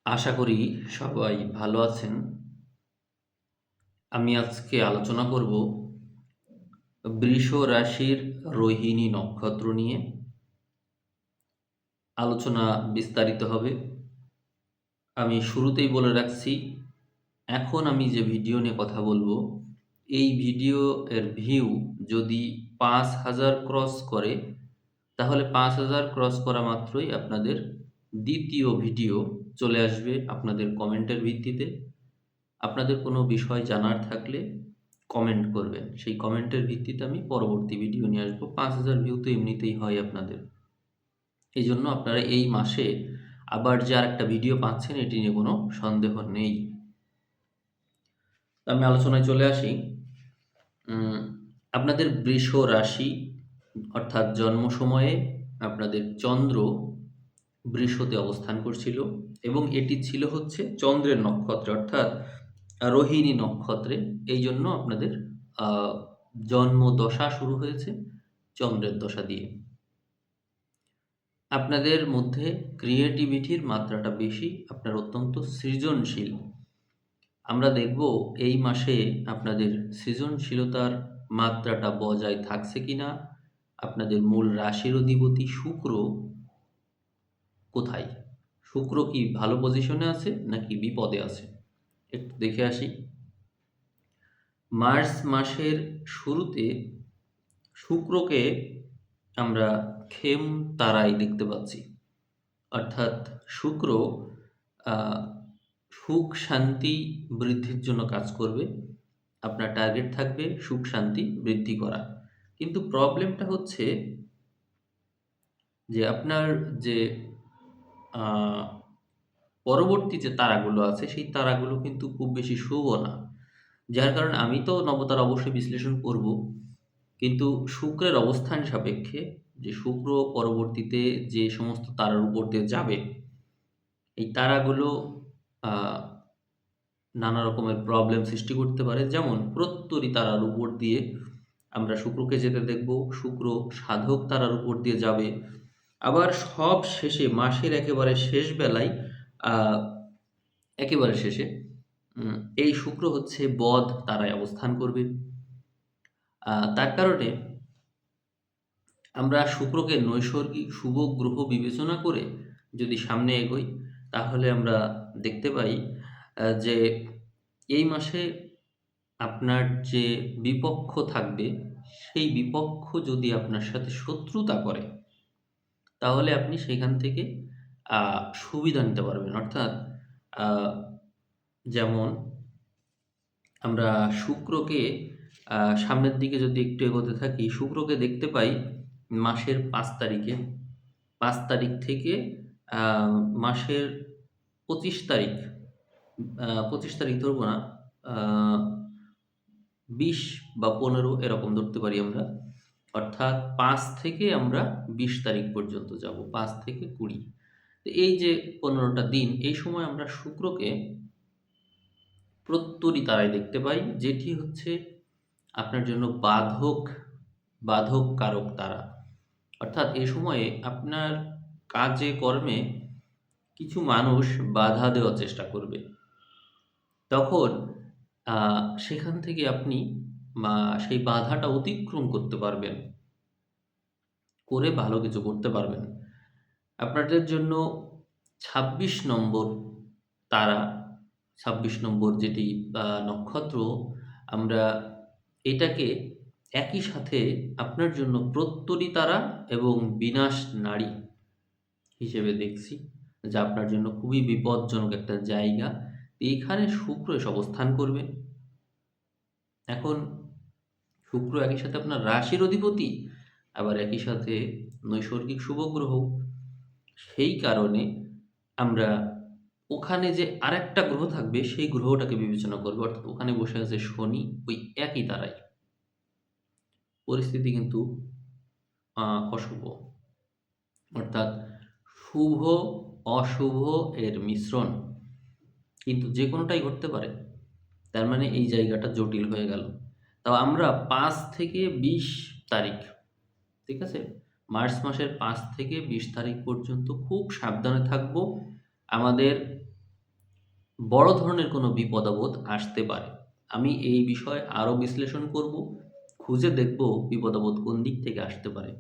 আশা করি সবাই ভালো আছেন। আমি আজকে আলোচনা করব বৃষ রাশির রোহিণী নক্ষত্র নিয়ে। আলোচনা বিস্তারিত হবে। আমি শুরুতেই বলে রাখছি, এখন আমি যে ভিডিও নিয়ে কথা বলবো, এই ভিডিও এর ভিউ যদি ৫,০০০ ক্রস করে, তাহলে ৫,০০০ ক্রস করা মাত্রই আপনাদের দ্বিতীয় ভিডিও চলে আসবে আপনাদের কমেন্টের ভিত্তিতে। আপনাদের কোনো বিষয় জানার থাকলে কমেন্ট করবেন। সেই কমেন্টের ভিত্তিতে আমি পরবর্তী ভিডিও নিয়ে আসবো। ৫,০০০ ভিউ তো এমনিতেই হয় আপনাদের। এইজন্য আপনারা এই মাসে আবার যে আরেকটা ভিডিও পাচ্ছেন এটি নিয়ে কোনো সন্দেহ নেই। তো আমি আলোচনায় চলে আসি। উম আপনাদের বৃষ রাশি অর্থাৎ জন্ম সময়ে আপনাদের চন্দ্র বৃষতে অবস্থান করছিল এবং এটি ছিল হচ্ছে চন্দ্রের নক্ষত্রে অর্থাৎ রোহিণী নক্ষত্রে। এই জন্য আপনাদের আহ, জন্ম দশা শুরু হয়েছে চন্দ্রের দশা দিয়ে। আপনাদের মধ্যে ক্রিয়েটিভিটির মাত্রাটা বেশি, আপনার অত্যন্ত সৃজনশীল। আমরা দেখব এই মাসে আপনাদের সৃজনশীলতার মাত্রাটা বজায় থাকছে কিনা। আপনাদের মূল রাশির অধিপতি শুক্র কোথায়? শুক্র কি ভালো পজিশনে আছে নাকি বিপদে আছে? একটু দেখে আসি। মার্চ মাসের শুরুতে শুক্রকে আমরা খেম তারায় দেখতে পাচ্ছি। অর্থাৎ শুক্র আহ, সুখ শান্তি বৃদ্ধির জন্য কাজ করবে। আপনার টার্গেট থাকবে সুখ শান্তি বৃদ্ধি করা। কিন্তু প্রবলেমটা হচ্ছে যে আপনার যে আহ, পরবর্তী যে তারাগুলো আছে সেই তারাগুলো কিন্তু খুব বেশি শুভ না। যার কারণে আমি তো নবতারা অবশ্যই বিশ্লেষণ করব, কিন্তু শুক্রের অবস্থান সাপেক্ষে যে শুক্র পরবর্তীতে যে সমস্ত তারার উপর দিয়ে যাবে, এই তারাগুলো আহ, নানা রকমের প্রবলেম সৃষ্টি করতে পারে। যেমন প্রত্যরী তারার উপর দিয়ে আমরা শুক্রকে যেতে দেখব, শুক্র সাধক তারার উপর দিয়ে যাবে। আবার সব শেষে মাসের একেবারে শেষ বেলায় আহ, একেবারে শেষে এই শুক্র হচ্ছে বদ তারায় অবস্থান করবে। তার কারণে আমরা শুক্রকে নৈসর্গিক শুভ গ্রহ বিবেচনা করে যদি সামনে এগোই, তাহলে আমরা দেখতে পাই যে এই মাসে আপনার যে বিপক্ষ থাকবে, সেই বিপক্ষ যদি আপনার সাথে শত্রুতা করে, তাহলে আপনি সেখান থেকে সুবিধা নিতে পারবেন। অর্থাৎ আহ, যেমন আমরা শুক্রকে সামনের দিকে যদি একটু এগোতে থাকি, শুক্রকে দেখতে পাই মাসের ৫ তারিখে। ৫ তারিখ থেকে মাসের ২৫ তারিখ, ২৫ তারিখ ধরবো না, ২০ বা ১৫ এরকম ধরতে পারি আমরা। অর্থাৎ ৫ থেকে আমরা ২০ তারিখ পর্যন্ত যাব, ৫ থেকে ২০। তো এই যে ১৫টা দিন, এই সময় আমরা শুক্রকে প্রত্যরী তারায় দেখতে পাই, যেটি হচ্ছে আপনার জন্য বাধক বাধক কারক তারা। অর্থাৎ এই সময়ে আপনার কাজে কর্মে কিছু মানুষ বাধা দেওয়ার চেষ্টা করবে। তখন সেখান থেকে আপনি সেই বাধাটা অতিক্রম করতে পারবেন, করে ভালো কিছু করতে পারবেন। আপনাদের জন্য ২৬ নম্বর তারা, ২৬ নম্বর যেটি নক্ষত্র, আমরা এটাকে একই সাথে আপনার জন্য প্রত্যরী তারা এবং বিনাশ নারী হিসেবে দেখছি, যা আপনার জন্য খুবই বিপজ্জনক একটা জায়গা। এইখানে শুক্র এসে অবস্থান করবে। এখন শুক্র একই সাথে আপনার রাশির অধিপতি, আবার একই সাথে নৈসর্গিক শুভ গ্রহ। সেই কারণে আমরা ওখানে যে আরেকটা গ্রহ থাকবে সেই গ্রহটাকে বিবেচনা করবো। অর্থাৎ ওখানে বসে আছে শনি, ওই একই তারায়। পরিস্থিতি কিন্তু অশুভ, অর্থাৎ শুভ অশুভ এর মিশ্রণ, কিন্তু যে কোনোটাই ঘটতে পারে। তার মানে এই জায়গাটা জটিল হয়ে গেল। তাও আমরা ৫ থেকে ২০ তারিখ, ঠিক আছে, মার্চ মাসের ৫ থেকে ২০ তারিখ পর্যন্ত খুব সাবধানে থাকব। আমাদের বড় ধরনের কোনো বিপদ-আপদ আসতে পারে। আমি এই বিষয়ে আরো বিশ্লেষণ করব, খুঁজে দেখব বিপদ-আপদ কোন দিক থেকে আসতে পারে।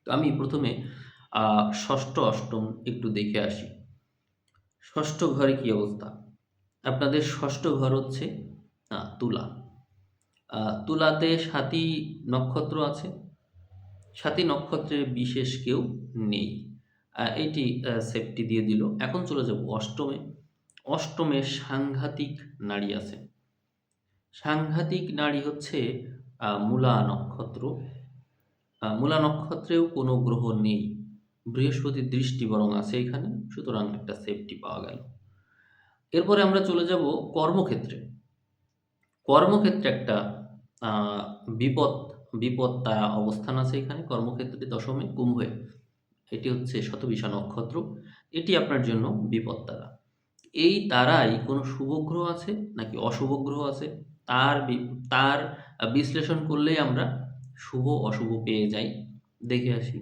তো আমি ১ম এ আ ৬ষ্ঠ, ৮ম একটু দেখে আসি। ৬ষ্ঠ ঘরে কি অবস্থা? আপনাদের ৬ষ্ঠ ঘর হচ্ছে তুলা। তুলাতে স্বাতী নক্ষত্র আছে। স্বাতী নক্ষত্রে বিশেষ কেউ নেই। এটি সেফটি দিয়ে দিল। এখন চলে যাব অষ্টমে। অষ্টমে সাংঘাতিক নাড়ি আছে। সাংঘাতিক নাড়ি হচ্ছে মূলা নক্ষত্র। মূলা নক্ষত্রেও কোনো গ্রহ নেই। বৃহস্পতির দৃষ্টি বরং আছে এখানে। সুতরাং একটা সেফটি পাওয়া গেল। এরপরে আমরা চলে যাব কর্মক্ষেত্রে। কর্মক্ষেত্রে একটা আ বিপদ বিপদ তারা অবস্থান আছে এখানে কর্মক্ষেত্রে ১০ম এ কুম্ভে। এটি হচ্ছে শতবিশা নক্ষত্র। এটি আপনার জন্য বিপদ তারা। এই তারায় কোনো শুভ গ্রহ আছে নাকি অশুভ গ্রহ আছে তার বিশ্লেষণ করলেই আমরা শুভ অশুভ পেয়ে যাই। দেখে আসি।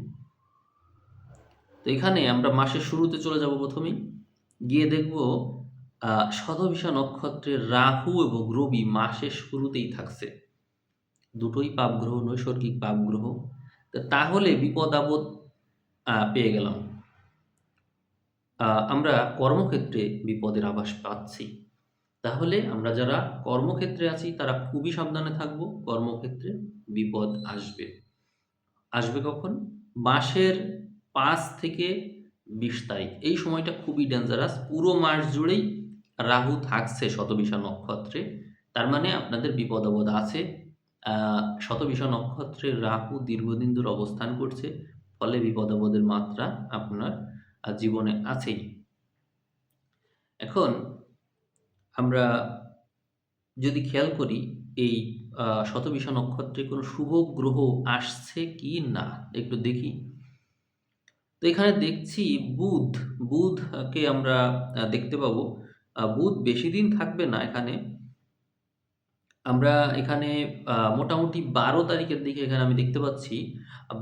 তো এখানে আমরা মাসের শুরুতে চলে যাব ১ম এই। গিয়ে দেখব শতভিষা নক্ষত্রের রাহু এবং রবি মাসের শুরুতেই থাকছে। দুটোই পাপগ্রহ, নৈসর্গিক পাপগ্রহ। তাহলে বিপদ-আপদ পেয়ে গেলাম। আমরা কর্মক্ষেত্রে বিপদের আভাস পাচ্ছি। তাহলে আমরা যারা কর্মক্ষেত্রে আছি তারা খুবই সাবধানে থাকব। কর্মক্ষেত্রে বিপদ আসবে। আসবে কখন? মাসের ৫ থেকে ২০ তারিখ। এই সময়টা খুবই ডেঞ্জারাস। পুরো মাস জুড়েই রাহু থাকছে শতবিষা নক্ষত্রে। তার মানে আপনাদের বিপদ-আপদ আছে। আ শতবিষা নক্ষত্রে রাহু দীর্ঘদিন ধরে অবস্থান করছে। ফলে বিপদ-আপদের মাত্রা আপনার জীবনে আছেই। এখন আমরা যদি খেয়াল করি এই শতবিষা নক্ষত্রে কোনো শুভ গ্রহ আসছে কি না একটু দেখি। তো এখানে দেখছি বুধ, বুধকে আমরা দেখতে পাবো। বুধ বেশিদিন থাকবে না এখানে। আমরা এখানে মোটামুটি ১২ তারিখের দিকে এখানে আমি দেখতে পাচ্ছি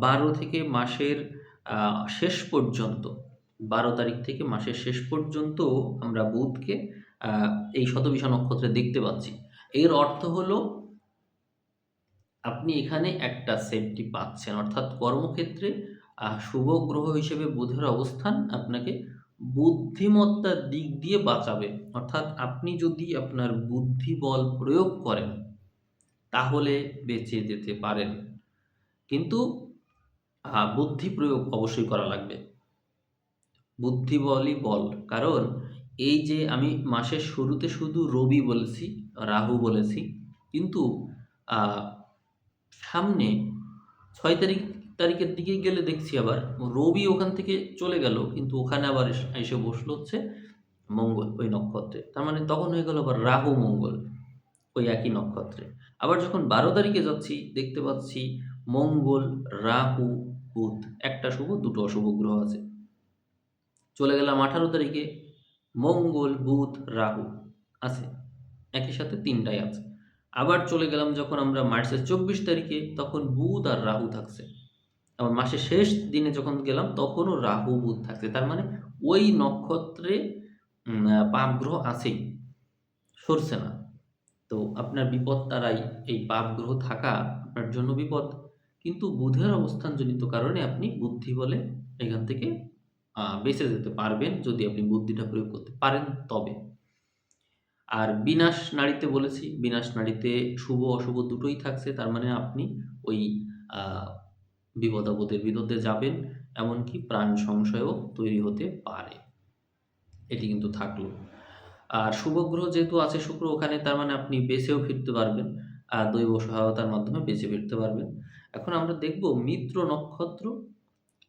১২ থেকে মাসের আ শেষ পর্যন্ত ১২ তারিখ থেকে মাসের শেষ পর্যন্ত আমরা বুধকে আ এই শতবিষা নক্ষত্রে দেখতে পাচ্ছি। এর অর্থ হলো আপনি এখানে একটা সেফটি পাচ্ছেন। অর্থাৎ কর্মক্ষেত্রে শুভ গ্রহ হিসেবে বুধের অবস্থান আপনাকে বুদ্ধিমত্তার দিক দিয়ে বাঁচাবে। অর্থাৎ আপনি যদি আপনার বুদ্ধিবল প্রয়োগ করেন, তাহলে বেঁচে যেতে পারেন। কিন্তু বুদ্ধি প্রয়োগ অবশ্যই করা লাগবে। বুদ্ধি বলই বল। কারণ এই যে আমি মাসের শুরুতে শুধু রবি বলেছি, রাহু বলেছি। কিন্তু আ সামনে ৬ তারিখের দিকে গেলে দেখছি আবার রবি ওখান থেকে চলে গেল। কিন্তু ওখানে আবার এসে বসলো হচ্ছে মঙ্গল ওই নক্ষত্রে। তার মানে তখন হয়ে গেল আবার রাহু মঙ্গল ওই একই নক্ষত্রে। আবার যখন ১২ তারিখে যাচ্ছি দেখতে পাচ্ছি মঙ্গল, রাহু, বুধ। একটা শুভ, দুটো অশুভ গ্রহ আছে। চলে গেলাম ১৮ তারিখে মঙ্গল, বুধ, রাহু আছে। একই সাথে ৩ টাই আছে। আবার চলে গেলাম যখন আমরা মার্চের ২৪ তারিখে তখন বুধ আর রাহু থাকছে। আবার মাসের শেষ দিনে যখন গেলাম তখনও রাহু, বুধ থাকছে। তার মানে ওই নক্ষত্রে পাপ গ্রহ আছেই, সরছে না। তো আপনার বিপদ তারাই এই পাপ গ্রহ থাকা আপনার জন্য বিপদ। কিন্তু বুধের অবস্থানজনিত কারণে আপনি বুদ্ধি বলে এখান থেকে বেঁচে যেতে পারবেন যদি আপনি বুদ্ধিটা প্রয়োগ করতে পারেন তবে। আর বিনাশ নাড়িতে বলেছি, বিনাশ নাড়িতে শুভ অশুভ দুটোই থাকছে। তার মানে আপনি ওই আ বিপদ-আপদের ভিতর দিয়ে যাবেন। এমনকি প্রাণ সংশয়ও তৈরি হতে পারে। এটি কিন্তু থাকলো। আর শুভ গ্রহ যেহেতু আছে শুক্র ওখানে তার মানে আপনি বেঁচেও ফিরতে পারবেন। দৈব সহায়তার মাধ্যমে বেঁচে ফিরতে পারবেন। এখন আমরা দেখব মিত্র নক্ষত্র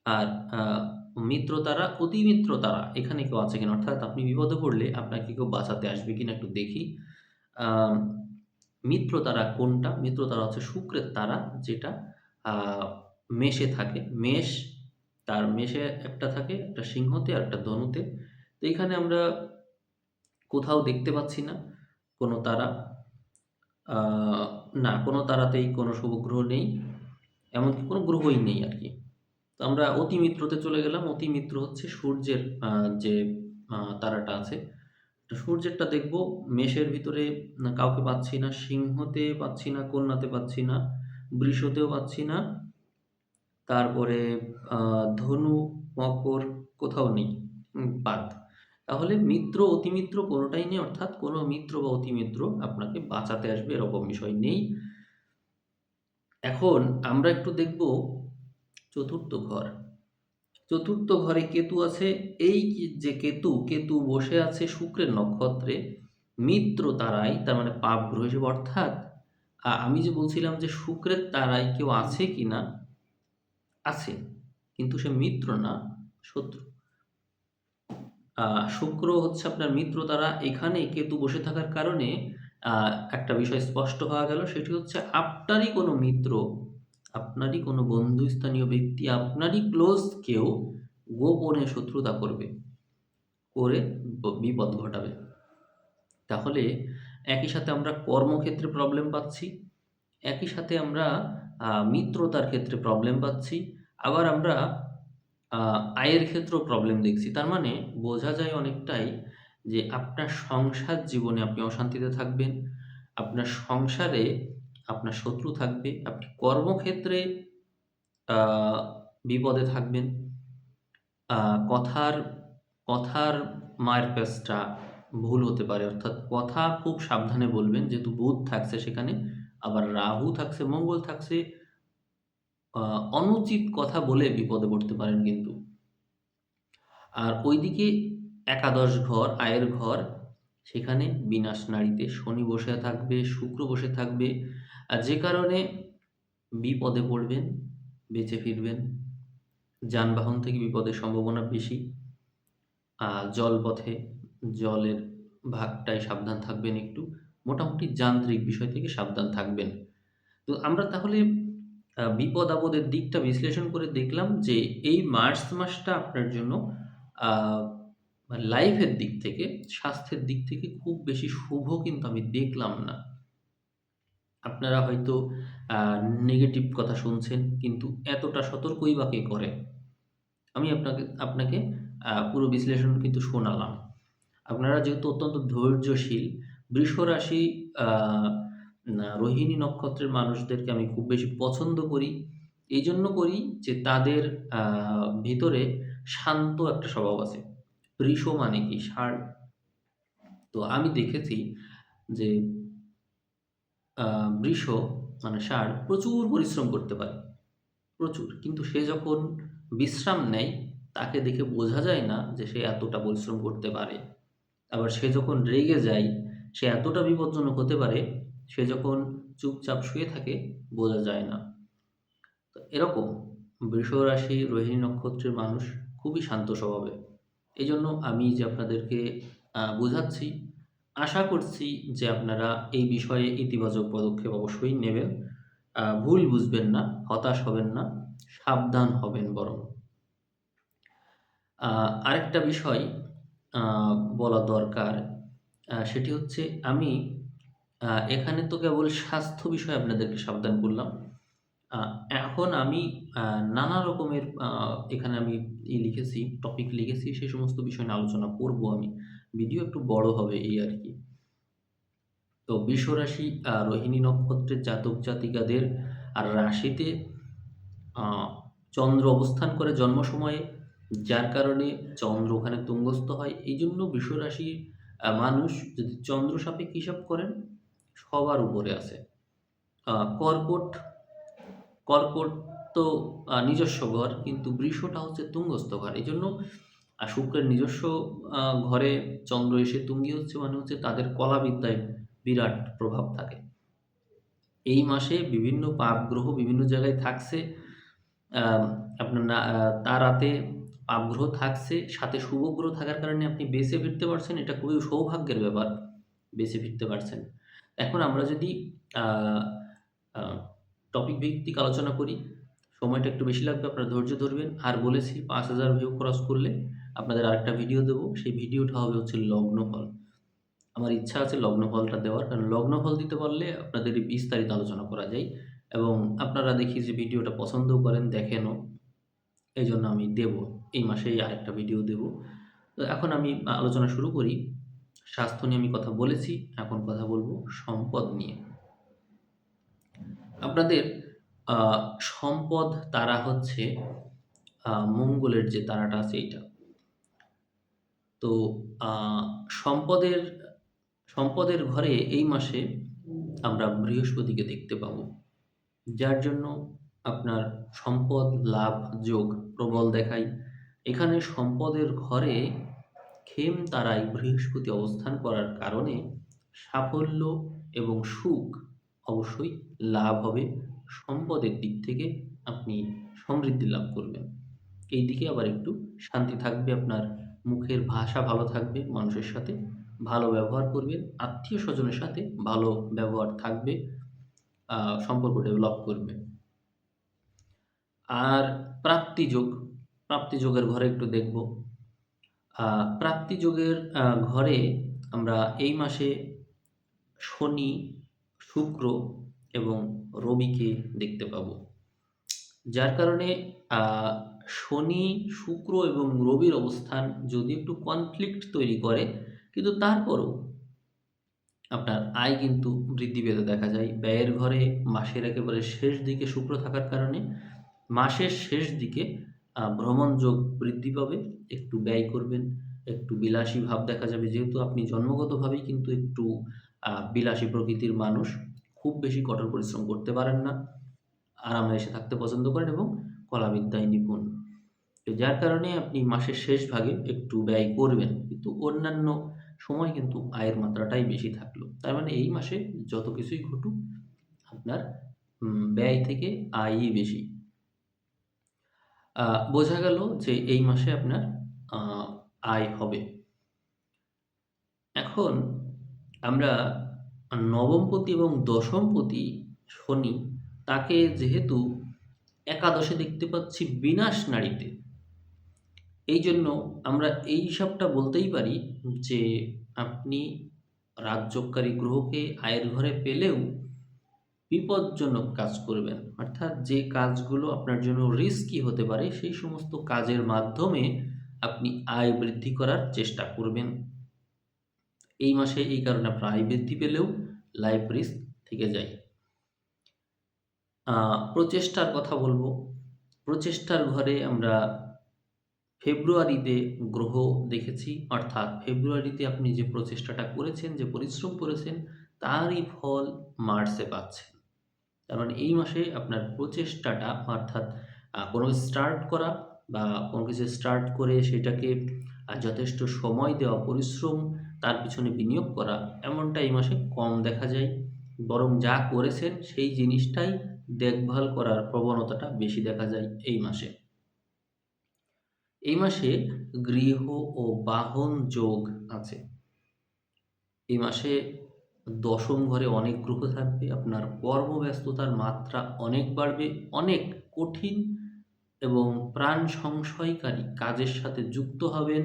আর মিত্র তারা, অতিমিত্র তারা এখানে কেউ আছে কিনা? অর্থাৎ আপনি বিপদে পড়লে আপনাকে কেউ বাঁচাতে আসবে কিনা একটু দেখি। আম মিত্র তারা কোনটা? মিত্র তারা হচ্ছে শুক্রের তারা যেটা আ মেষে থাকে। মেষ তার মেষে একটা থাকে, একটা সিংহতে আর একটা ধনুতে। তো এখানে আমরা কোথাও দেখতে পাচ্ছি না কোনো তারা। আ না, কোনো তারাতেই কোনো শুভ গ্রহ নেই। এমনকি কোনো গ্রহই নেই আরকি। তো আমরা অতিমিত্রতে চলে গেলাম। অতিমিত্র হচ্ছে সূর্যের যে তারাটা আছে সূর্যেরটা দেখব মেষের ভিতরে কাউকে পাচ্ছি না, সিংহতে পাচ্ছি না, কন্যাতে পাচ্ছি না, বৃষতেও পাচ্ছি না, তারপরে ধনু, মকর কোথাও নেই, বাদ। তাহলে মিত্র, অতিমিত্র কোনোটাই নেই, অর্থাৎ কোনো মিত্র বা অতিমিত্র আপনাকে বাঁচাতে আসবে এরকম বিষয় নেই। এখন আমরা একটু দেখব চতুর্থ ঘর। চতুর্থ ঘরে কেতু আছে। এই যে কেতু, কেতু বসে আছে শুক্রের নক্ষত্রে মিত্র তারায়, তার মানে পাপ গ্রহ হিসেবে, অর্থাৎ আমি যে বলছিলাম যে শুক্রের তারায় কেউ আছে কিনা, আছে, কিন্তু সে মিত্র না, শত্রু। শুক্র হচ্ছে আপনার মিত্র তারা। এখানে কেতু বসে থাকার কারণে একটা বিষয় স্পষ্ট হওয়া গেল, সেটি হচ্ছে আপনারই কোনো মিত্র, আপনারই কোনো বন্ধুস্থানীয় ব্যক্তি, আপনারই ক্লোজ কেউ গোপনে শত্রুতা করবে, করে বিপদ ঘটাবে। তাহলে একই সাথে আমরা কর্মক্ষেত্রে প্রবলেম পাচ্ছি, একই সাথে আমরা মিত্রতার ক্ষেত্রে প্রবলেম পাচ্ছি, আবার আমরা আয়ের ক্ষেত্রেও প্রবলেম দেখছি। তার মানে বোঝা যায় অনেকটাই যে আপনার সংসার জীবনে আপনি অশান্তিতে থাকবেন, আপনার সংসারে আপনার শত্রু থাকবে, আপনি কর্মক্ষেত্রে আ বিপদে থাকবেন। আ কথার কথার মায়ের পেঁচটা ভুল হতে পারে। অর্থাৎ কথা খুব সাবধানে বলবেন, যেহেতু বুধ থাকছে সেখানে, আবার রাহু থাকছে, মঙ্গল থাকছে। আ অনুচিত কথা বলে বিপদে পড়তে পারেন কিন্তু। আর ওইদিকে একাদশ ঘর, আয়ের ঘর, সেখানে বিনাশ নাড়িতে শনি বসে থাকবে, শুক্র বসে থাকবে। যে কারণে বিপদে পড়বেন, বেঁচে ফিরবেন। যানবাহন থেকে বিপদের সম্ভাবনা বেশি। জলপথে, জলের ভাগটায় সাবধান থাকবেন একটু। মোটামুটি যান্ত্রিক বিষয় থেকে সাবধান থাকবেন। তো আমরা তাহলে বিপদ-আপদের দিকটা বিশ্লেষণ করে দেখলাম যে এই মার্চ মাসটা আপনার জন্য আ মানে লাইফের দিক থেকে, স্বাস্থ্যের দিক থেকে খুব বেশি শুভ কিন্তু আমি দেখলাম না। আপনারা হয়তো আ নেগেটিভ কথা শুনছেন, কিন্তু এতটা সতর্কই বা কে করে? আমি আপনাকে পুরো বিশ্লেষণ কিন্তু শোনালাম। আপনারা যেহেতু অত্যন্ত ধৈর্যশীল, বৃষরাশি আ না রোহিণী নক্ষত্রের মানুষদেরকে আমি খুব বেশি পছন্দ করি। এইজন্য করি যে তাদের আ ভিতরে শান্ত একটা স্বভাব আছে। বৃষ মানে কি? ষাঁড়। তো আমি দেখেছি যে আ বৃষ মানে ষাঁড় প্রচুর পরিশ্রম করতে পারে। প্রচুর। কিন্তু সে যখন বিশ্রাম নেয়, তাকে দেখে বোঝা যায় না যে সে এতটা পরিশ্রম করতে পারে। আবার সে যখন রেগে যায়, সে এতটা বিপজ্জনক হতে পারে, সে যখন চুপচাপ শুয়ে থাকে, বোঝা যায় না। তো এরকম বৃষ রাশি, রোহিণী নক্ষত্রের মানুষ খুবই শান্ত স্বভাবের। এজন্য আমি যে আপনাদেরকে বোঝাচ্ছি, আশা করছি যে আপনারা এই বিষয়ে ইতিবাচক পদক্ষেপ অবশ্যই নেবেন। ভুল বুঝবেন না, হতাশ হবেন না, সাবধান হবেন বরং। আ আরেকটা বিষয় আ বলা দরকার। সেটি হচ্ছে আমি এখানে তো কেবল স্বাস্থ্য বিষয়ে আপনাদেরকে সাবধান করলাম। আ এখন আমি আ নানা রকমের এখানে আমি লিখেছি, টপিক লিখেছি, সেই সমস্ত বিষয় নিয়ে আলোচনা করব আমি। ভিডিও একটু বড় হবে এই আরকি। তো বৃষরাশি রোহিণী নক্ষত্রের জাতক-জাতিকাদের রাশিতে আ চন্দ্র অবস্থান করে জন্ম সময়ে, যার কারণে চন্দ্র ওখানে তুঙ্গস্থ হয়। এইজন্য বৃষরাশির মানুষ যদি চন্দ্র সাপেক্ষ হিসাব করেন, সবার উপরে আছে। আ কর্কট, কর্কট তো নিজস্ব ঘর, কিন্তু বৃষটা হচ্ছে তুঙ্গস্থ ঘর। এজন্য শুক্রের নিজস্ব আ ঘরে চন্দ্র এসে তুঙ্গি হচ্ছে মানে হচ্ছে তাদের কলাবিদ্যায় বিরাট প্রভাব থাকে। এই মাসে বিভিন্ন পাপ গ্রহ বিভিন্ন জায়গায় থাকছে। আম আপনার না তারাতে পাপ গ্রহ থাকছে, সাথে শুভ গ্রহ থাকার কারণে আপনি বেঁচে ফিরতে পারছেন। এটা খুবই সৌভাগ্যের ব্যাপার, বেঁচে ফিরতে পারছেন। এখন আমরা যদি আ আ টপিক ভিত্তিক আলোচনা করি, সময়টা একটু বেশি লাগবে, আপনারা ধৈর্য ধরবেন। আর বলেছি ৫,০০০ ভিউ ক্রস করলে আপনাদের আরেকটা ভিডিও দেব। সেই ভিডিওটা হবে হচ্ছে লগ্নফল। আমার ইচ্ছা আছে লগ্নফলটা দেওয়ার। কারণ লগ্নফল দিতে পারলে আপনাদের বিস্তারিত আলোচনা করা যায় এবং আপনারা দেখি যে ভিডিওটা পছন্দও করেন, দেখেনও। এইজন্য আমি দেব। এই মাসেই আরেকটা ভিডিও দেব। তো এখন আমি আলোচনা শুরু করি। স্বাস্থ্য নিয়ে আমি কথা বলেছি, এখন কথা বলবো সম্পদ নিয়ে। আপনাদের আ সম্পদ তারা হচ্ছে মঙ্গলের যে তারাটা আছে এইটা। তো আ সম্পদের সম্পদের ঘরে এই মাসে আমরা বৃহস্পতিকে দেখতে পাবো। যার জন্য আপনার সম্পদ লাভ যোগ প্রবল দেখায়। এখানে সম্পদের ঘরে খেম তারায় বৃহস্পতি অবস্থান করার কারণে সাফল্য এবং সুখ অবশ্যই লাভ হবে। সম্পদের দিক থেকে আপনি সমৃদ্ধি লাভ করবেন। এই দিকে আবার একটু শান্তি থাকবে, আপনার মুখের ভাষা ভালো থাকবে, মানুষের সাথে ভালো ব্যবহার করবেন, আত্মীয়-স্বজনের সাথে ভালো ব্যবহার থাকবে, সম্পর্ক ডেভেলপ করবে। আর প্রাপ্তিযোগ, প্রাপ্তিযোগের ঘরে একটু দেখব। প্রাপ্তিযোগের ঘরে আমরা এই মাসে শনি, শুক্র এবং রবিকে দেখতে পাবো। যার কারণে আ শনি, শুক্র এবং রবির অবস্থান যদি একটু কনফ্লিক্ট তৈরি করে, কিন্তু তারপরও আপনার আয় কিন্তু বৃদ্ধি পেতে দেখা যায়। ব্যয়ের ঘরে মাসের একেবারে শেষ দিকে শুক্র থাকার কারণে মাসের শেষ দিকে ভ্রমণ যোগ বৃদ্ধি পাবে। একটু ব্যয় করবেন, একটু বিলাসী ভাব দেখা যাবে। যেহেতু আপনি জন্মগতভাবেই কিন্তু একটু বিলাসী প্রকৃতির মানুষ। খুব বেশি কঠোর পরিশ্রম করতে পারেন না। আরাম-আয়েশে থাকতে পছন্দ করেন এবং কলাবিদ্যায় নিপুণ। তো যার কারণে আপনি মাসের শেষ ভাগে একটু ব্যয় করবেন। কিন্তু অন্যান্য সময় কিন্তু আয়ের মাত্রাটাই বেশি থাকলো। তার মানে এই মাসে যত কিছুই ঘটুক আপনার ব্যয় থেকে আয়ই বেশি। বোঝা গেল যে এই মাসে আপনার আ আয় হবে। এখন আমরা নবমপতি এবং দশমপতি শনি তাকে যেহেতু একাদশে দেখতে পাচ্ছি বিনাশ নাড়িতে। এইজন্য আমরা এই হিসাবটা বলতেই পারি যে আপনি রাজযোগকারী গ্রহকে আয়ের ঘরে পেলেও বিপজ্জনক কাজ করবেন। অর্থাৎ যে কাজগুলো আপনার জন্য রিস্কি হতে পারে সেই সমস্ত কাজের মাধ্যমে আপনি আয় বৃদ্ধি করার চেষ্টা করবেন। এই মাসে এই কারণে আপনার আয় বৃদ্ধি পেলেও লাইফ রিস্ক থেকে যায়। প্রচেষ্টার কথা বলবো। প্রচেষ্টার ঘরে আমরা ফেব্রুয়ারিতে গ্রহ দেখেছি, অর্থাৎ ফেব্রুয়ারিতে আপনি যে প্রচেষ্টাটা করেছেন, যে পরিশ্রম করেছেন তারই ফল মার্চে পাচ্ছেন। তার মানে এই মাসে আপনার প্রচেষ্টাটা, অর্থাৎ কোনো কিছু স্টার্ট করা বা কোনো কিছু স্টার্ট করে সেটাকে যথেষ্ট সময় দেওয়া, পরিশ্রম তার পিছনে বিনিয়োগ করা, এমনটা এই মাসে কম দেখা যায়। বরং যা করেছেন সেই জিনিসটাই দেখভাল করার প্রবণতাটা বেশি দেখা যায় এই মাসে। এই মাসে গৃহ ও বাহন যোগ আছে। এই মাসে দশম ঘরে অনেক গ্রহ থাকবে। আপনার কর্মব্যস্ততার মাত্রা অনেক বাড়বে। অনেক কঠিন এবং প্রাণ সংশয়কারী কাজের সাথে যুক্ত হবেন।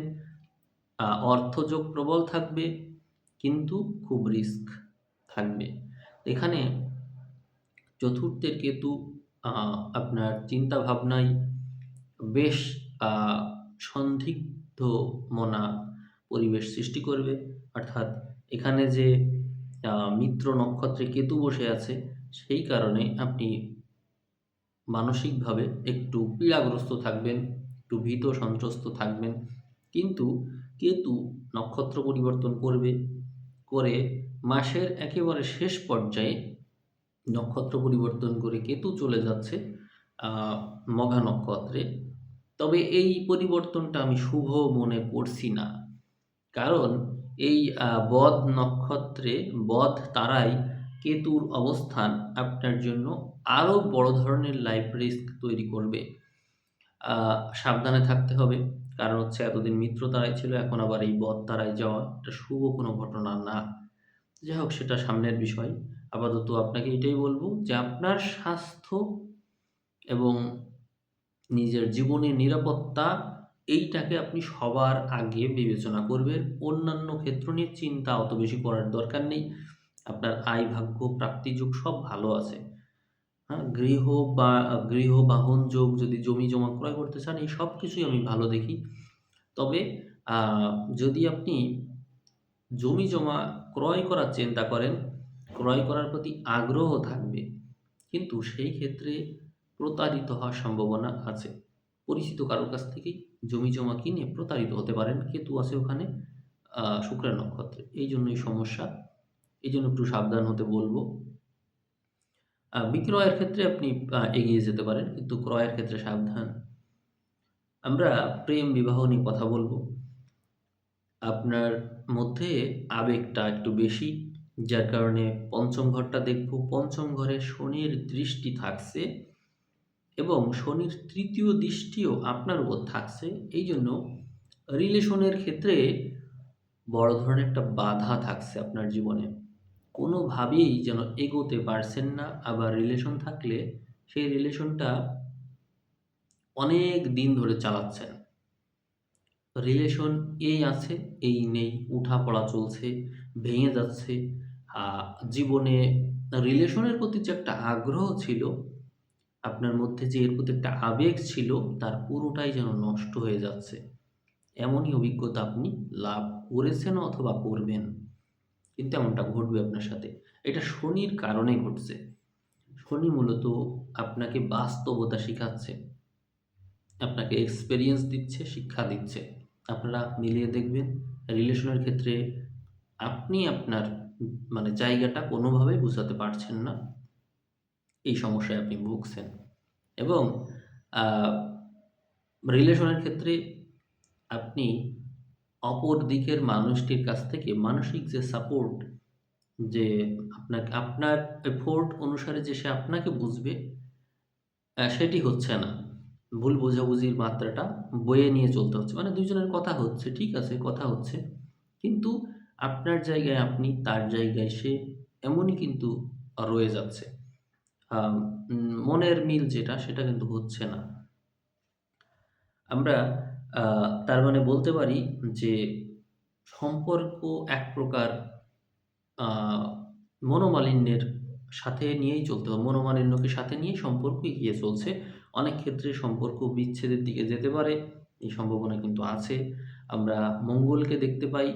অর্থযোগ প্রবল থাকবে, কিন্তু খুব রিস্ক থাকবে। এখানে চতুর্থের কেতু আপনার চিন্তাভাবনায় বেশ আ সন্দিগ্ধমনা পরিবেশ সৃষ্টি করবে। অর্থাৎ এখানে যে মিত্র নক্ষত্রে কেতু বসে আছে, সেই কারণে আপনি মানসিকভাবে একটু পীড়াগ্রস্ত থাকবেন, একটু ভীত সন্ত্রস্ত থাকবেন। কিন্তু কেতু নক্ষত্র পরিবর্তন করবে, করে মাসের একেবারে শেষ পর্যায়ে নক্ষত্র পরিবর্তন করে কেতু চলে যাচ্ছে আ মঘা নক্ষত্রে। তবে এই পরিবর্তনটা আমি শুভ মনে করছি না। কারণ এই বদ নক্ষত্রে, বদ তারায় কেতুর অবস্থান আপনার জন্য আরও বড় ধরনের লাইফ রিস্ক তৈরি করবে। সাবধানে থাকতে হবে। কারণ হচ্ছে এতদিন মিত্র তারায় ছিল, এখন আবার এই বদ তারায় যাওয়া এটা শুভ কোনো ঘটনা না। যাই হোক, সেটা সামনের বিষয়। আপাতত আপনাকে এটাই বলব যে আপনার স্বাস্থ্য এবং নিজের জীবনের নিরাপত্তা, এইটাকে আপনি সবার আগে বিবেচনা করবেন। অন্যান্য ক্ষেত্র নিয়ে চিন্তা অত বেশি করার দরকার নেই। আপনার আয়, ভাগ্য, প্রাপ্তিযোগ সব ভালো আছে। হ্যাঁ? গৃহ বাহন যোগ, যদি জমি জমা ক্রয় করতে চান, এই সব কিছুই আমি ভালো দেখি। তবে যদি আপনি জমি-জমা ক্রয় করার চিন্তা করেন, ক্রয় করার প্রতি আগ্রহ থাকবে। কিন্তু সেই ক্ষেত্রে প্রতারিত হওয়ার সম্ভাবনা আছে। পরিচিত কারো কাছ থেকেই জমি-জমা কিনে প্রতারিত হতে পারেন। কেতু আছে ওখানে শুক্রের নক্ষত্রে। এইজন্য এই সমস্যা। এইজন্য একটু সাবধান হতে বলব। বিক্রয়ের ক্ষেত্রে আপনি এগিয়ে যেতে পারেন, কিন্তু ক্রয়ের ক্ষেত্রে সাবধান। আমরা প্রেম বিবাহ নিয়ে কথা বলব। আপনার মধ্যে আবেগটা একটু বেশি, যার কারণে পঞ্চম ঘরটা দেখব। পঞ্চম ঘরে শনির দৃষ্টি থাকছে এবং শনির তৃতীয় দৃষ্টিও আপনার উপর থাকছে। এই জন্য রিলেশনের ক্ষেত্রে বড় ধরনের একটা বাধা থাকছে আপনার জীবনে। কোনোভাবেই যেন এগোতে পারছেন না। আবার রিলেশন থাকলে সেই রিলেশনটা অনেক দিন ধরে চালাচ্ছেন। রিলেশন এই আছে, এই নেই, উঠা-পড়া চলছে, ভেঙে যাচ্ছে। আ জীবনে রিলেশনের প্রতি যে একটা আগ্রহ ছিল, আপনার মধ্যে যে এর প্রতি একটা আবেগ ছিল, তার পুরোটাই যেন নষ্ট হয়ে যাচ্ছে। এমনই অভিজ্ঞতা আপনি লাভ করেছেন অথবা করবেন। কিন্তু এমনটা ঘটবে আপনার সাথে। এটা শনির কারণে ঘটছে। শনি মূলত আপনাকে বাস্তবতা শিখাচ্ছে। আপনাকে এক্সপেরিয়েন্স দিচ্ছে, শিক্ষা দিচ্ছে। আপনারা মিলিয়ে দেখবেন রিলেশনের ক্ষেত্রে আপনি আপনার মানে জায়গাটা কোনোভাবেই বুঝাতে পারছেন না। এই সমস্যায় আপনি ভুগছেন এবং আ রিলেশনের ক্ষেত্রে আপনি অপর দিকের মানুষটির কাছ থেকে মানসিক যে সাপোর্ট, যে আপনার এফোর্ট অনুসারে যে সে আপনাকে বুঝবে, সেটি হচ্ছে না। ভুল বোঝাবুঝির মাত্রাটা বয়ে নিয়ে চলতে হচ্ছে। মানে ২ জনের কথা হচ্ছে, ঠিক আছে কথা হচ্ছে। কিন্তু আপনার জায়গায় আপনি, তার জায়গায় সে, এমনই কিন্তু রয়ে যাচ্ছে। আম মনের মিল যেটা সেটা কিন্তু হচ্ছে না। আমরা আ তার মানে বলতে পারি যে সম্পর্ক এক প্রকার আ মনোমালিন্যের সাথে নিয়েই চলতে হবে। মনোমালিন্যকে সাথে নিয়েই সম্পর্ক এগিয়ে চলছে। অনেক ক্ষেত্রে সম্পর্ক বিচ্ছেদের দিকে যেতে পারে। এই সম্ভাবনা কিন্তু আছে। আমরা মঙ্গলকে দেখতে পাই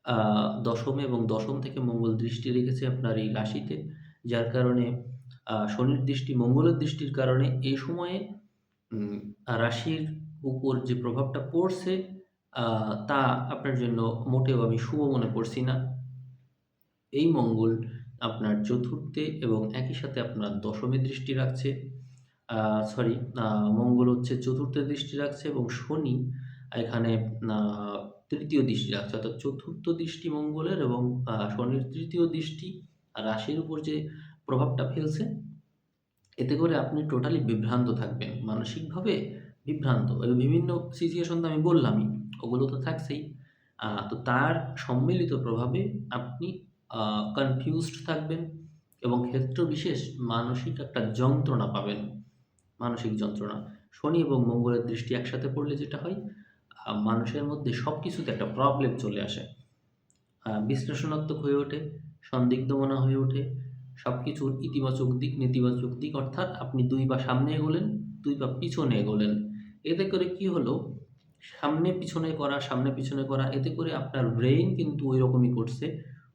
আ ১০ম এ এবং ১০ম থেকে মঙ্গল দৃষ্টি রেখেছে আপনার এই রাশিতে। যার কারণে শনির দৃষ্টি, মঙ্গলের দৃষ্টির কারণে এই সময়ে উম রাশির উপর যে প্রভাবটা পড়ছে আ তা আপনার জন্য মোটেও আমি শুভ মনে করছি না। এই মঙ্গল আপনার চতুর্থে এবং একই সাথে আপনার দশমে দৃষ্টি রাখছে। আ সরি আ মঙ্গল হচ্ছে চতুর্থে দৃষ্টি রাখছে এবং শনি এখানে আ তৃতীয় দৃষ্টি রাখছে। অর্থাৎ চতুর্থ দৃষ্টি মঙ্গলের এবং শনির তৃতীয় দৃষ্টি রাশির উপর যে প্রভাবটা ফেলছে, এতে করে আপনি টোটালি বিভ্রান্ত থাকবেন। মানসিকভাবে বিভ্রান্ত। এবং বিভিন্ন সিচুয়েশন তো আমি বললামই, ওগুলো তো থাকছেই। তো তার সম্মিলিত প্রভাবে আপনি আ কনফিউজড থাকবেন এবং ক্ষেত্র বিশেষ মানসিক একটা যন্ত্রণা পাবেন। মানসিক যন্ত্রণা। শনি এবং মঙ্গলের দৃষ্টি একসাথে পড়লে যেটা হয়, মানুষের মধ্যে সবকিছুতে একটা প্রবলেম চলে আসে। বিশ্লেষণাত্মক হয়ে ওঠে, সন্দিগ্ধমনা হয়ে ওঠে। সবকিছুর ইতিবাচক দিক, নেতিবাচক দিক, অর্থাৎ আপনি ২ পা সামনে এগোলেন, ২ পা পিছনে এগোলেন। এতে করে কি হলো? সামনে পিছনে করা, সামনে পিছনে করা, এতে করে আপনার ব্রেইন কিন্তু ঐরকমই করছে।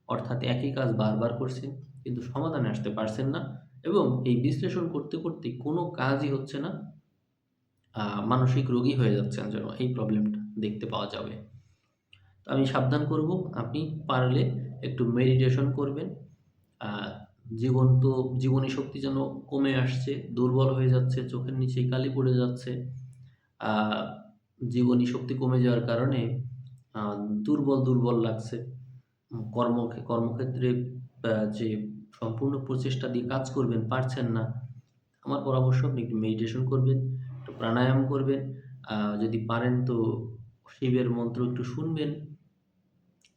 অর্থাৎ একই কাজ বারবার করছেন, কিন্তু সমাধানে আসতে পারছেন না এবং এই বিশ্লেষণ করতে, করতে কোনো কাজই হচ্ছে না। মানসিক রোগী হয়ে যাচ্ছেন যেন, এই প্রবলেমটা দেখতে পাওয়া যাবে। তো আমি সাবধান করব, আপনি পারলে একটু মেডিটেশন করবেন। আ জীবনী শক্তি যেন কমে আসছে, দুর্বল হয়ে যাচ্ছে, চোখের নিচেই কালি পড়ে যাচ্ছে। আ জীবনী শক্তি কমে যাওয়ার কারণে আ দুর্বল, দুর্বল লাগছে। কর্মক্ষেত্রে যে সম্পূর্ণ প্রচেষ্টা দিয়ে কাজ করবেন, পারছেন না। আমার পরামর্শ আপনি একটু মেডিটেশন করবেন, একটু প্রাণায়াম করবেন। যদি পারেন তো শিবের মন্ত্র একটু শুনবেন,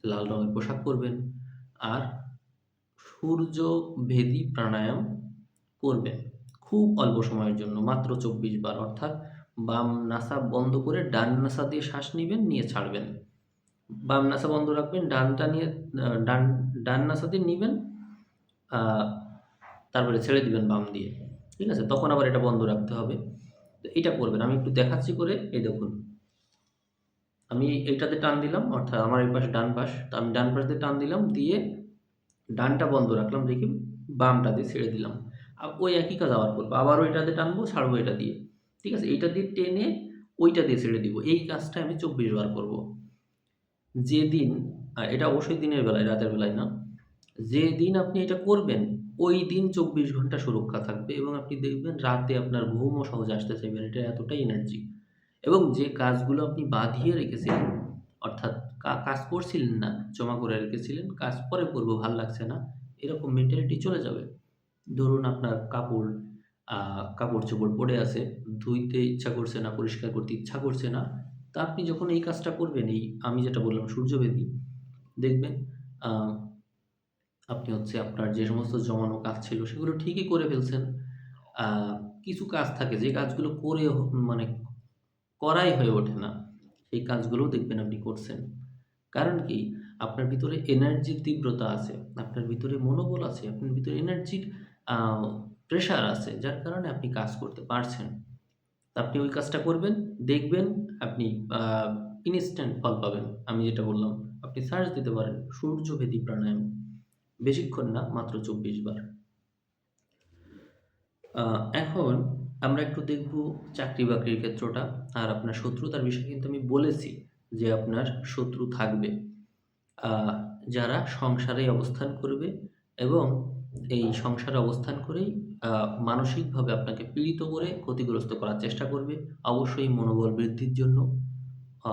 লাল রঙের পোশাক পরবেন আর সূর্যভেদী প্রাণায়াম করবেন। খুব অল্প সময়ের জন্য মাত্র ২৪ বার, অর্থাৎ বাম নাসা বন্ধ করে ডান নাসা দিয়ে শ্বাস নিবেন, নিয়ে ছাড়বেন। বাম নাসা বন্ধ রাখবেন, ডানটা নিয়ে ডান ডান নাসা দিয়ে নিবেন, আ তারপরে ছেড়ে দিবেন বাম দিয়ে। ঠিক আছে? তখন আবার এটা বন্ধ রাখতে হবে। তো এইটা করবেন। আমি একটু দেখাচ্ছি করে, এই দেখুন। আমি এইটাতে টান দিলাম, অর্থাৎ আমার এই পাশে ডান পাশ। তো আমি ডান পাশ দিয়ে টান দিলাম, দিয়ে ডানটা বন্ধ রাখলাম, রেখে বামটা দিয়ে ছেড়ে দিলাম। ওই একই কাজ আবার করব। আবারও এটাতে টানবো, ছাড়বো এটা দিয়ে। ঠিক আছে? এইটা দিয়ে টেনে ওইটা দিয়ে ছেড়ে দিব। এই কাজটা আমি ২৪ বার করব। যেদিন এটা অবশ্যই দিনের বেলায়, রাতের বেলায় না। যেদিন আপনি এটা করবেন, ওইদিন ২৪ ঘন্টা সুরক্ষা থাকবে এবং আপনি দেখবেন রাতে আপনার ঘুমও সহজে আসতে চাইবে না। এটা এতটাই এনার্জি। এবং যে কাজগুলো আপনি বাঁধিয়ে রেখেছিলেন, অর্থাৎ কাজ করছিলেন না, জমা করে রেখেছিলেন, কাজ পরে করব ভাল লাগছে না, এরকম মেন্টালিটি চলে যাবে। ধরুন আপনার কাপড়-চোপড় পড়ে আছে, ধুইতে ইচ্ছা করছে না, পরিষ্কার করতে ইচ্ছা করছে না। তা আপনি যখন এই কাজটা করবেন, এই আমি যেটা বললাম সূর্যবেদী, দেখবেন আ আপনি হচ্ছে আপনার যে সমস্ত জমানো কাজ ছিল সেগুলো ঠিকই করে ফেলছেন। আ কিছু কাজ থাকে যে কাজগুলো করে মানে করাই হয়ে ওঠে না। সেই কাজগুলোও দেখবেন আপনি করছেন। কারণ কি? আপনার ভিতরে এনার্জির তীব্রতা আছে। আপনার ভিতরে মনোবল আছে। আপনার ভিতরে এনার্জির আ প্রেশার আছে। যার কারণে আপনি কাজ করতে পারছেন। তো আপনি ওই কাজটা করবেন, দেখবেন আপনি আ ইনস্ট্যান্ট ফল পাবেন। আমি যেটা বললাম। আপনি সার্চ দিতে পারেন সূর্যভেদী প্রাণায়াম। বেশিক্ষণ না, মাত্র ২৪ বার। আ এখন আমরা একটু দেখব চাকরি-বাকরির ক্ষেত্রটা। আর আপনার শত্রুতার বিষয়ে কিন্তু আমি বলেছি যে আপনার শত্রু থাকবে। আ যারা সংসারে অবস্থান করবে এবং এই সংসারে অবস্থান করেই আ মানসিকভাবে আপনাকে পীড়িত করে ক্ষতিগ্রস্ত করার চেষ্টা করবে। অবশ্যই মনোবল বৃদ্ধির জন্য আ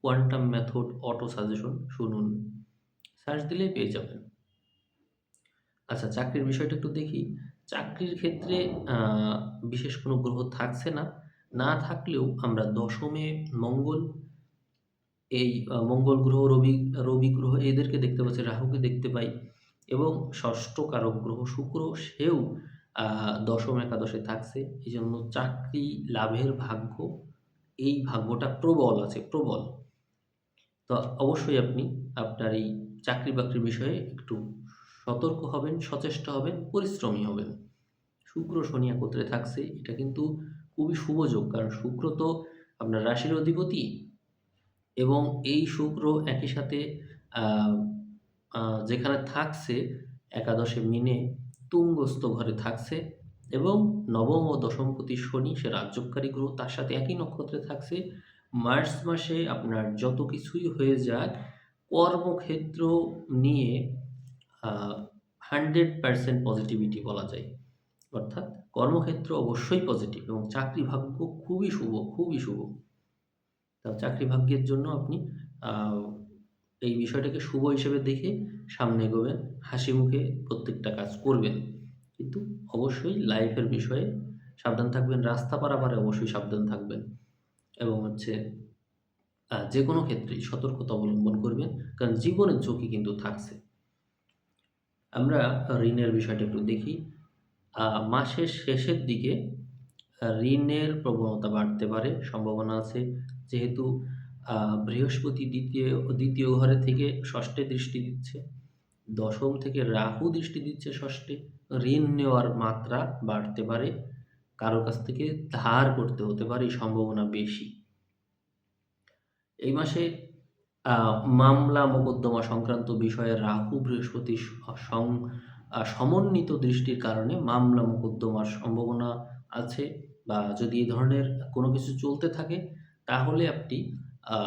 কোয়ান্টাম মেথড অটো সাজেশন শুনুন। সার্চ দিলেই পেয়ে যাবেন। আচ্ছা, চাকরির বিষয়টা একটু দেখি। চাকরির ক্ষেত্রে আ বিশেষ কোনো গ্রহ থাকছে না। না থাকলেও আমরা দশমে মঙ্গল, এই মঙ্গল গ্রহ, রবি গ্রহ এদেরকে দেখতে পাচ্ছি, রাহুকে দেখতে পাই এবং ষষ্ঠ কারক গ্রহ শুক্র, সেও আ দশম একাদশে থাকছে। এজন্য চাকরি লাভের ভাগ্য, এই ভাগ্যটা প্রবল আছে, প্রবল। তো অবশ্যই আপনি আপনার এই চাকরি-বাকরির বিষয়ে একটু সতর্ক হবেন, সচেষ্ট হবেন, পরিশ্রমী হবেন। শুক্র, শনি একত্রে থাকছে। এটা কিন্তু খুবই শুভ যোগ। কারণ শুক্র তো আপনার রাশির অধিপতি এবং এই শুক্র একই সাথে আ আ যেখানে থাকছে একাদশে মিনে তুঙ্গস্থ ঘরে থাকছে এবং নবম ও দশমপতি শনি, সে রাজযোগকারী গ্রহ, তার সাথে একই নক্ষত্রে থাকছে। মার্চ মাসে আপনার যত কিছুই হয়ে যাক, কর্মক্ষেত্র নিয়ে আ 100% পজিটিভিটি বলা যায়। অর্থাৎ কর্মক্ষেত্র অবশ্যই পজিটিভ এবং চাকরি ভাগ্য খুবই শুভ, খুবই শুভ। তা চাকরি ভাগ্যের জন্য আপনি আ এই বিষয়টাকে শুভ হিসেবে দেখে সামনে এগোবেন। হাসিমুখে প্রত্যেকটা কাজ করবেন। কিন্তু অবশ্যই লাইফের বিষয়ে সাবধান থাকবেন। রাস্তা পারাপারে অবশ্যই সাবধান থাকবেন এবং হচ্ছে যেকোনো ক্ষেত্রেই সতর্কতা অবলম্বন করবেন। কারণ জীবনের ঝুঁকি কিন্তু থাকছে। আমরা ঋণের বিষয়টা একটু দেখি। আ মাসের শেষের দিকে ঋণের প্রবণতা বাড়তে পারে, সম্ভাবনা আছে। যেহেতু আ বৃহস্পতি ২য় ঘরে থেকে ষষ্ঠে দৃষ্টি দিচ্ছে। দশম থেকে রাহু দৃষ্টি দিচ্ছে ষষ্ঠে। ঋণ নেওয়ার মাত্রা বাড়তে পারে। কারো কাছ থেকে ধার করতে হতে পারে, এই সম্ভাবনা বেশি। এই মাসে আ মামলা মোকদ্দমা সংক্রান্ত বিষয়ে রাহু বৃহস্পতি স সং আ সমন্বিত দৃষ্টির কারণে মামলা মোকদ্দমার সম্ভাবনা আছে, বা যদি এই ধরনের কোনো কিছু চলতে থাকে তাহলে আপনি আ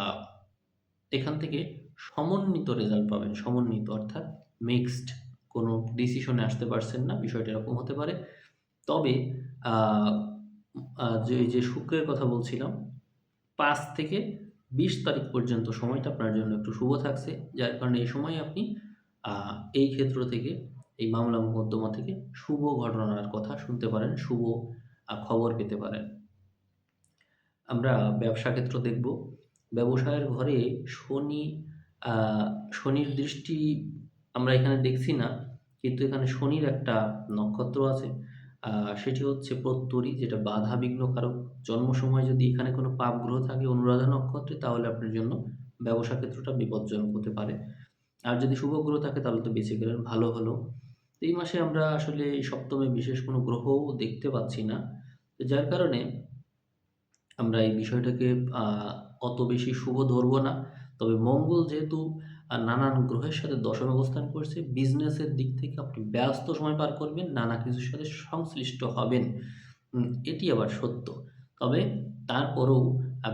এখান থেকে সমন্বিত রেজাল্ট পাবেন। সমন্বিত অর্থাৎ মিক্সড কোনো ডিসিশনে আসতে পারছেন না, বিষয়টা এরকম হতে পারে। তবে আ যে শুক্রের কথা বলছিলাম, ৫ থেকে ২০ তারিখ পর্যন্ত সময়টা আপনার জন্য একটু শুভ থাকছে। যার কারণে এই সময়ে আপনি আ এই ক্ষেত্র থেকে, এই মামলা মোকদ্দমা থেকে শুভ ঘটনার কথা শুনতে পারেন, শুভ খবর পেতে পারেন। আমরা ব্যবসা ক্ষেত্র দেখব। ব্যবসায়ের ঘরে শনি, আ শনির দৃষ্টি আমরা এখানে দেখছি না। কিন্তু এখানে শনির একটা নক্ষত্র আছে। আ সেটি হচ্ছে প্রত্যরী, যেটা বাধা বিঘ্নকারক। জন্ম সময় যদি এখানে কোনো পাপ গ্রহ থাকে অনুরাধা নক্ষত্রে, তাহলে আপনার জন্য ব্যবসা ক্ষেত্রটা বিপজ্জনক হতে পারে। আর যদি শুভ গ্রহ থাকে তাহলে তো বেঁচে গেলেন, ভালো হলো। তো এই মাসে আমরা আসলে এই সপ্তমে বিশেষ কোনো গ্রহও দেখতে পাচ্ছি না। তো যার কারণে আমরা এই বিষয়টাকে আ অত বেশি শুভ ধরবো না। তবে মঙ্গল যেহেতু নানান গ্রহের সাথে দশমে অবস্থান করছে, বিজনেসের দিক থেকে আপনি ব্যস্ত সময় পার করবেন, নানা কিছুর সাথে সংশ্লিষ্ট হবেন। এটি আবার সত্য। তবে তারপরেও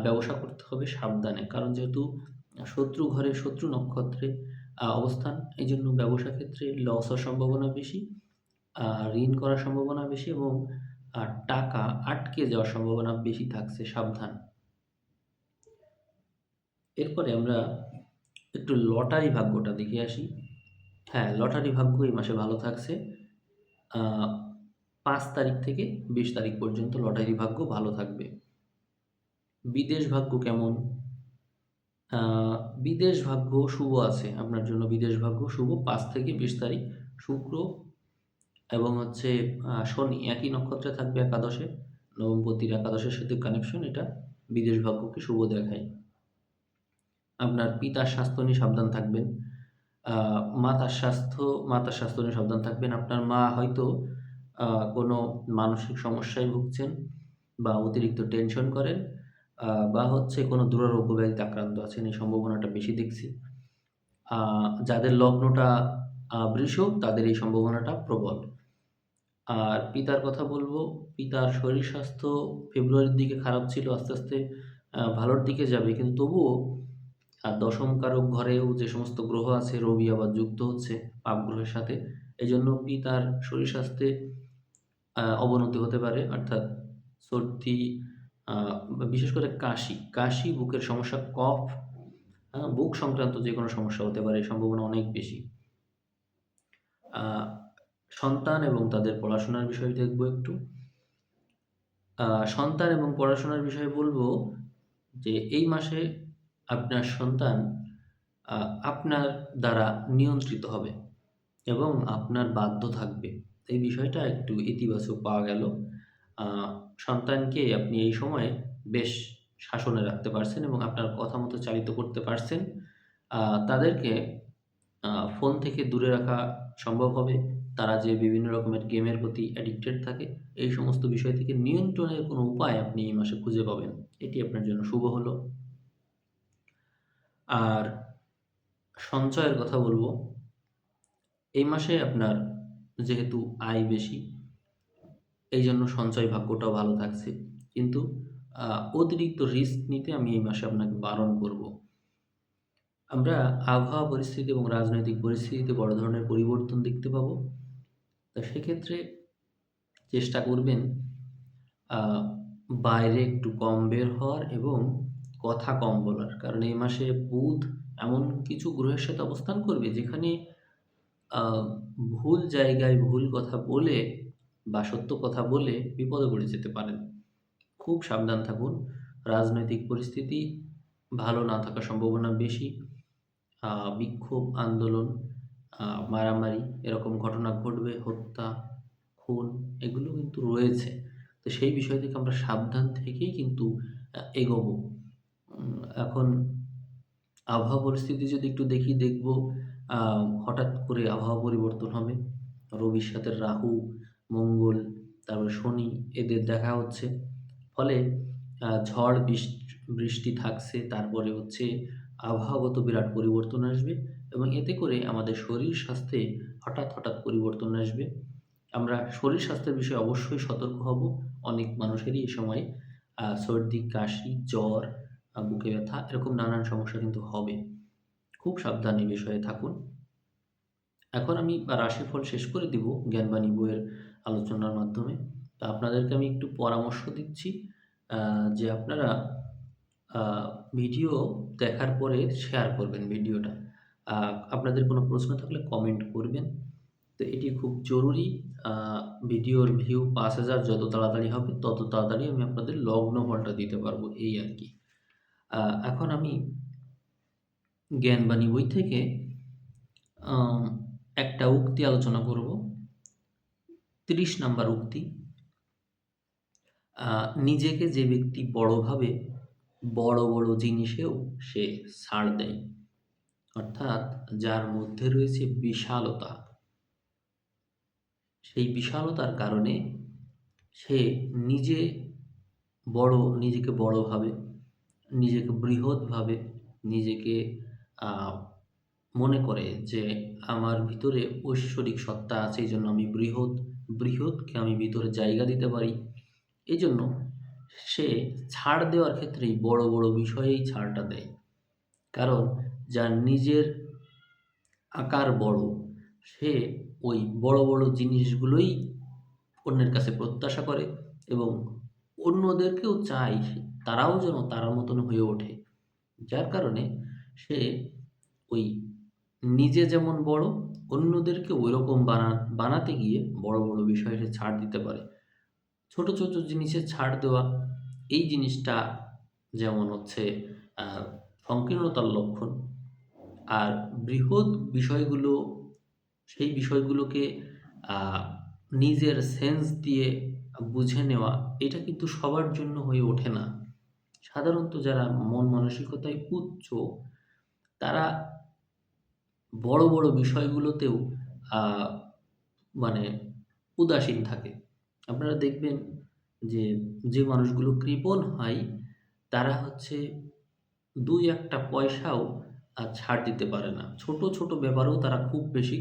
ব্যবসা করতে হবে সাবধানে। কারণ যেহেতু শত্রু ঘরে শত্রু নক্ষত্রে অবস্থান, এইজন্য ব্যবসা ক্ষেত্রে লস হওয়ার সম্ভাবনা বেশি, ঋণ করার সম্ভাবনা বেশি এবং টাকা আটকে যাওয়ার সম্ভাবনা বেশি থাকছে, সাবধান। এরপরে আমরা একটু লটারি ভাগ্যটা দেখে আসি। হ্যাঁ, লটারি ভাগ্য এই মাসে ভালো থাকছে। আ ৫ তারিখ থেকে ২০ তারিখ পর্যন্ত লটারি ভাগ্য ভালো থাকবে। বিদেশ ভাগ্য কেমন? আ বিদেশ ভাগ্য শুভ আছে। আপনার জন্য বিদেশ ভাগ্য শুভ ৫ থেকে ২০ তারিখ। শুক্র এবং হচ্ছে শনি একই নক্ষত্রে থাকবে একাদশে। নবমপতির একাদশের সাথে কানেকশন, এটা বিদেশ ভাগ্যকে শুভ দেখায়। আপনার পিতার স্বাস্থ্য নিয়ে সাবধান থাকবেন। আ মাতার স্বাস্থ্য নিয়ে সাবধান থাকবেন। আপনার মা হয়তো আ কোনো মানসিক সমস্যায় ভুগছেন বা অতিরিক্ত টেনশন করেন, বা হচ্ছে কোনো দুরারোগ্য ব্যাধিতে আক্রান্ত আছেন। এই সম্ভাবনাটা বেশি দেখছি। আ যাদের লগ্নটা বৃষ, তাদের এই সম্ভাবনাটা প্রবল। আর পিতার কথা বলবো, পিতার শরীর স্বাস্থ্য ফেব্রুয়ারির দিকে খারাপ ছিল। আস্তে, আস্তে ভালোর দিকে যাবে। কিন্তু তবুও দশম কারক ঘরেও যে সমস্ত গ্রহ আছে, রবি আবার যুক্ত হচ্ছে পাপ গ্রহের সাথে। এজন্য পিতার শরীর স্বাস্থ্যে অবনতি হতে পারে। অর্থাৎ সর্দি, আ বিশেষ করে কাশি, বুকের সমস্যা, কফ, বুক সংক্রান্ত যেকোনো সমস্যা হতে পারে। এই সম্ভাবনা অনেক বেশি। আ সন্তান এবং তাদের পড়াশোনার বিষয় দেখব একটু। সন্তান এবং পড়াশোনার বিষয়ে বলব যে এই মাসে আপনার সন্তান আ আপনার দ্বারা নিয়ন্ত্রিত হবে এবং আপনার বাধ্য থাকবে। এই বিষয়টা একটু ইতিবাচক পাওয়া গেল। আ সন্তানকে আপনি এই সময়ে বেশ শাসনে রাখতে পারছেন এবং আপনার কথা মতো চালিত করতে পারছেন। আ তাদেরকে ফোন থেকে দূরে রাখা সম্ভব হবে। তারা যে বিভিন্ন রকমের গেমের প্রতি অ্যাডিক্টেড থাকে, এই সমস্ত বিষয় থেকে নিয়ন্ত্রণের কোনো উপায় আপনি এই মাসে খুঁজে পাবেন। এটি আপনার জন্য শুভ হলো। আর সঞ্চয়ের কথা বলব। এই মাসে আপনার যেহেতু আয় বেশি, এইজন্য সঞ্চয় ভাগ্যটাও ভালো থাকছে। কিন্তু আ অতিরিক্ত রিস্ক নিতে আমি এই মাসে আপনাকে বারণ করব। আমরা আবহাওয়া পরিস্থিতি এবং রাজনৈতিক পরিস্থিতিতে বড় ধরনের পরিবর্তন দেখতে পাবো। তো সেক্ষেত্রে চেষ্টা করবেন আ বাইরে একটু কম বের হওয়ার এবং কথা কম বলার। কারণ এই মাসে বুধ এমন কিছু গ্রহের সাথে অবস্থান করবে যেখানে আ ভুল জায়গায় ভুল কথা বলে বা সত্য কথা বলে বিপদে পড়ে যেতে পারেন। খুব সাবধান থাকুন। রাজনৈতিক পরিস্থিতি ভালো না থাকার সম্ভাবনা বেশি। আ বিক্ষোভ, আন্দোলন, মারামারি এরকম ঘটনা ঘটবে, হত্যা, খুন এগুলো কিন্তু রয়েছে। তো সেই বিষয় থেকে আমরা সাবধান থেকেই কিন্তু এগোবো। এখন আবহাওয়া পরিস্থিতি যদি একটু দেখি, দেখব আ হঠাৎ করে আবহাওয়া পরিবর্তন হবে। রবির সাথে রাহু, মঙ্গল, তারপরে শনি এদের দেখা হচ্ছে। ফলে ঝড় বৃষ্টি থাকছে। তারপরে হচ্ছে আবহাওয়াগত বিরাট পরিবর্তন আসবে এবং এতে করে আমাদের শরীর স্বাস্থ্যে হঠাৎ পরিবর্তন আসবে। আমরা শরীর স্বাস্থ্যের বিষয়ে অবশ্যই সতর্ক হব। অনেক মানুষেরই এ সময় সর্দি, কাশি, জ্বর, বুকে ব্যথা এরকম নানান সমস্যা কিন্তু হবে। খুব সাবধান এই বিষয়ে থাকুন। এখন আমি রাশিফল শেষ করে দিব জ্ঞানবাণী বইয়ের আলোচনার মাধ্যমে। তো আপনাদেরকে আমি একটু পরামর্শ দিচ্ছি, আ যে আপনারা আ ভিডিও দেখার পরে শেয়ার করবেন ভিডিওটা। আ আপনাদের কোনো প্রশ্ন থাকলে কমেন্ট করবেন। তো এটি খুব জরুরি। আ ভিডিওর ভিউ ৫,০০০ যত তাড়াতাড়ি হবে তত তাড়াতাড়ি আমি আপনাদের লগ্নফলটা দিতে পারবো, এই আরকি। আ এখন আমি জ্ঞানবাণী বই থেকে আম একটা উক্তি আলোচনা করব। ৩০ নাম্বার উক্তি। নিজেকে যে ব্যক্তি বড় ভাবে, বড় জিনিসেও সে ছাড় দেয়। অর্থাৎ যার মধ্যে রয়েছে বিশালতা, সেই বিশালতার কারণে সে নিজে নিজেকে বড় ভাবে নিজেকে বৃহৎ ভাবে, নিজেকে আ মনে করে যে আমার ভিতরে ঐশ্বরিক সত্তা আছে এইজন্য আমি বৃহৎকে আমি ভিতরে জায়গা দিতে পারি। এজন্য সে ছাড় দেওয়ার ক্ষেত্রেই বড়, বড় বিষয়েই ছাড়টা দেয়। কারণ যার নিজের আকার বড়, সে ওই বড়, বড় জিনিসগুলোই অন্যের কাছে প্রত্যাশা করে এবং অন্যদেরকেও চায় তারাও যেন তার মতন হয়ে ওঠে। যার কারণে সে ওই নিজে যেমন বড়, অন্যদেরকে ঐরকম বানাতে গিয়ে বড়, বড় বিষয়ে সে ছাড় দিতে পারে। ছোট, ছোট জিনিসে ছাড় দেওয়া, এই জিনিসটা যেমন হচ্ছে আ সংকীর্ণতার লক্ষণ। আর বৃহৎ বিষয়গুলো, সেই বিষয়গুলোকে আ নিজের সেন্স দিয়ে বুঝে নেওয়া, এটা কিন্তু সবার জন্য হয়ে ওঠে না। সাধারণত যারা মন মানসিকতায় উচ্চ, তারা বড়, বড় বিষয়গুলোতেও আ মানে উদাসীন থাকে। আপনারা দেখবেন যে, যে মানুষগুলো কৃপণ হয়, তারা হচ্ছে ২-১ টা পয়সাও ছাড় দিতে পারে না। ছোট, ছোট ব্যাপারেও তারা খুব বেশি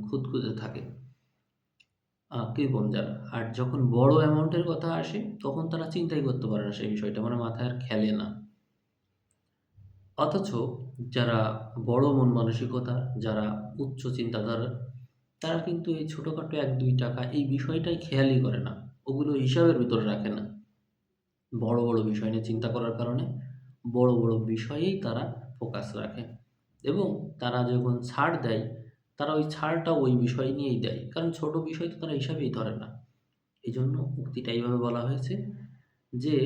খুঁতখুঁতে থাকে। কৃপণ যারা। আর যখন বড় অ্যামাউন্টের কথা আসে, তখন তারা চিন্তাই করতে পারে না সেই বিষয়টা। মানে মাথায় আর খেলে না। অথচ যারা বড় মন মানসিকতার, যারা উচ্চ চিন্তাধারার, তারা কিন্তু এই ছোটখাটো ৳১-৳২ এই বিষয়টাই খেয়ালই করে না। ওগুলো হিসাবের ভিতরে রাখে না। বড়, বড় বিষয় নিয়ে চিন্তা করার কারণে বড়, বড় বিষয়েই তারা ফোকাস রাখে এবং তারা যখন ছাড় দেয়, তারা ওই ছাড়টা ওই বিষয় নিয়েই দেয়। কারণ ছোট বিষয় তো তারা হিসাবেই ধরে না। এজন্য উক্তিটা এইভাবে বলা হয়েছে যে,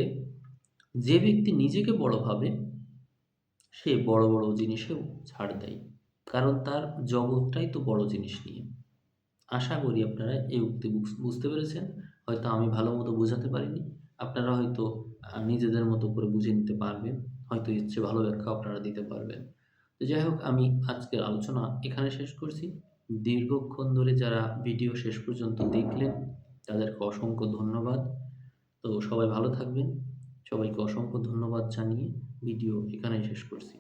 যে ব্যক্তি নিজেকে বড় ভাবে, সে বড়, বড় জিনিসেও ছাড় দেয়। কারণ তার জগৎটাই তো বড় জিনিস নিয়ে। আশা করি আপনারা এই উক্তি বুঝতে পেরেছেন। হয়তো আমি ভালোমতো বোঝাতে পারিনি। আপনারা হয়তো নিজেদের মতো করে বুঝে নিতে পারবেন। হয়তো এর চেয়ে ভালো ব্যাখ্যা আপনারা দিতে পারবেন। তো যাই হোক, আমি আজকের আলোচনা এখানে শেষ করছি। দীর্ঘক্ষণ ধরে যারা ভিডিও শেষ পর্যন্ত দেখলেন, তাদেরকে অসংখ্য ধন্যবাদ। তো সবাই ভালো থাকবেন। সবাইকে অসংখ্য ধন্যবাদ জানিয়ে ভিডিও এখানেই শেষ করছি।